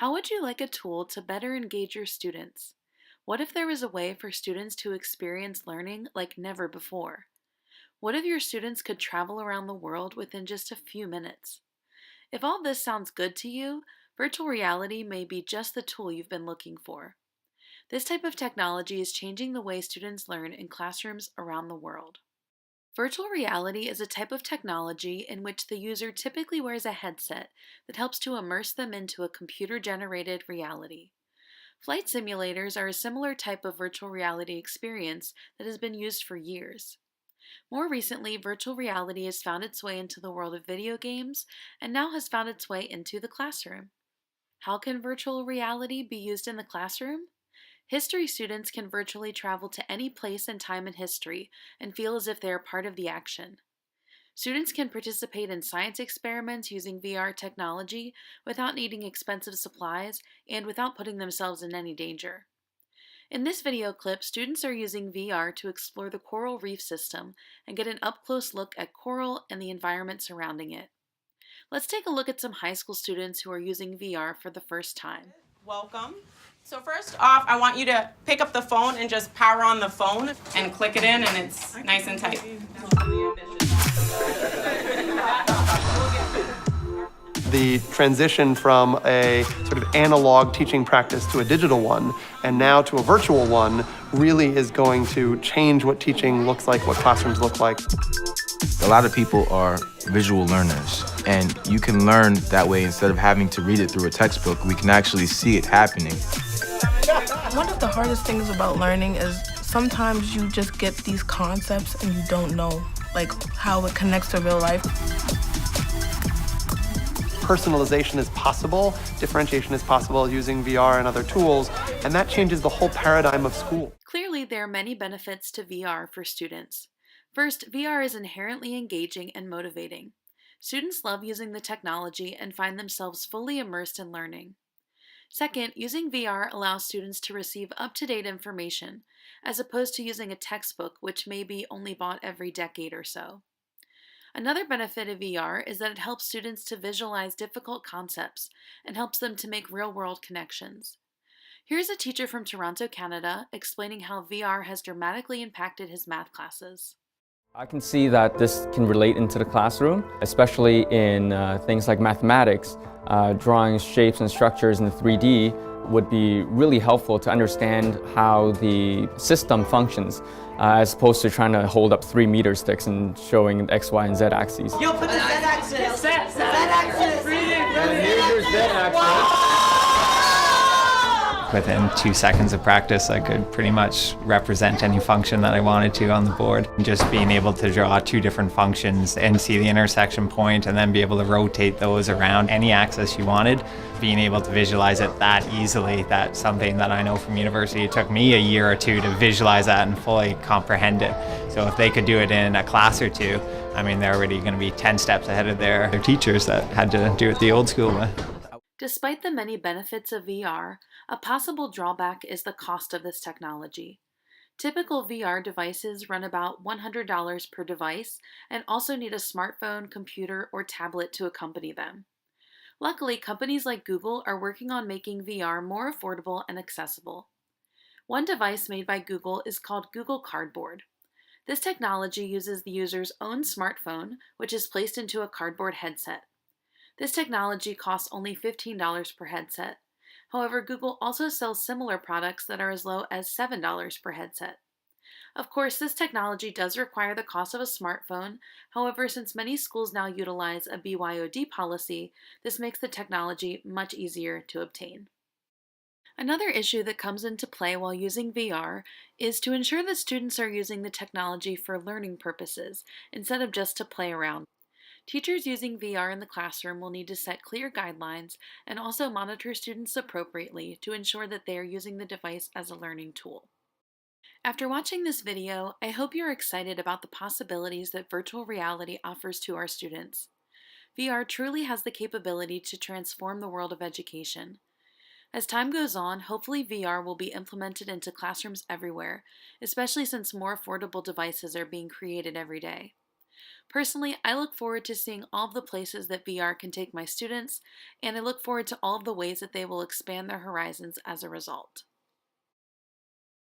How would you like a tool to better engage your students? What if there was a way for students to experience learning like never before? What if your students could travel around the world within just a few minutes? If all this sounds good to you, virtual reality may be just the tool you've been looking for. This type of technology is changing the way students learn in classrooms around the world. Virtual reality is a type of technology in which the user typically wears a headset that helps to immerse them into a computer generated reality. Flight simulators are a similar type of virtual reality experience that has been used for years. More recently, virtual reality has found its way into the world of video games and now has found its way into the classroom. How can virtual reality be used in the classroom? History students can virtually travel to any place and time in history and feel as if they are part of the action. Students can participate in science experiments using VR technology without needing expensive supplies and without putting themselves in any danger. In this video clip, students are using VR to explore the coral reef system and get an up-close look at coral and the environment surrounding it. Let's take a look at some high school students who are using VR for the first time. Welcome. So first off, I want you to pick up the phone and just power on the phone and click it in, and it's nice and tight. The transition from a sort of analog teaching practice to a digital one, and now to a virtual one, really is going to change what teaching looks like, what classrooms look like. A lot of people are visual learners, and you can learn that way. Instead of having to read it through a textbook, we can actually see it happening. One of the hardest things about learning is sometimes you just get these concepts and you don't know like how it connects to real life. Personalization is possible, differentiation is possible using VR and other tools, and that changes the whole paradigm of school. Clearly, there are many benefits to VR for students. First, VR is inherently engaging and motivating. Students love using the technology and find themselves fully immersed in learning. Second, using VR allows students to receive up-to-date information, as opposed to using a textbook which may be only bought every decade or so. Another benefit of VR is that it helps students to visualize difficult concepts and helps them to make real-world connections. Here's a teacher from Toronto, Canada, explaining how VR has dramatically impacted his math classes. I can see that this can relate into the classroom, especially in things like mathematics. Drawing shapes and structures in 3D would be really helpful to understand how the system functions, as opposed to trying to hold up 3-meter sticks and showing X, Y, and Z axes. You'll put the Z axis. Z axis. Here's your Z axis. Within 2 seconds of practice, I could pretty much represent any function that I wanted to on the board. And just being able to draw 2 different functions and see the intersection point and then be able to rotate those around any axis you wanted, being able to visualize it that easily, that's something that I know from university. It took me a year or 2 to visualize that and fully comprehend it. So if they could do it in a class or 2, I mean, they're already going to be 10 steps ahead of their teachers that had to do it the old school way. Despite the many benefits of VR, a possible drawback is the cost of this technology. Typical VR devices run about $100 per device and also need a smartphone, computer, or tablet to accompany them. Luckily, companies like Google are working on making VR more affordable and accessible. One device made by Google is called Google Cardboard. This technology uses the user's own smartphone, which is placed into a cardboard headset. This technology costs only $15 per headset. However, Google also sells similar products that are as low as $7 per headset. Of course, this technology does require the cost of a smartphone. However, since many schools now utilize a BYOD policy, this makes the technology much easier to obtain. Another issue that comes into play while using VR is to ensure that students are using the technology for learning purposes instead of just to play around. Teachers using VR in the classroom will need to set clear guidelines and also monitor students appropriately to ensure that they are using the device as a learning tool. After watching this video, I hope you're excited about the possibilities that virtual reality offers to our students. VR truly has the capability to transform the world of education. As time goes on, hopefully VR will be implemented into classrooms everywhere, especially since more affordable devices are being created every day. Personally, I look forward to seeing all of the places that VR can take my students, and I look forward to all of the ways that they will expand their horizons as a result.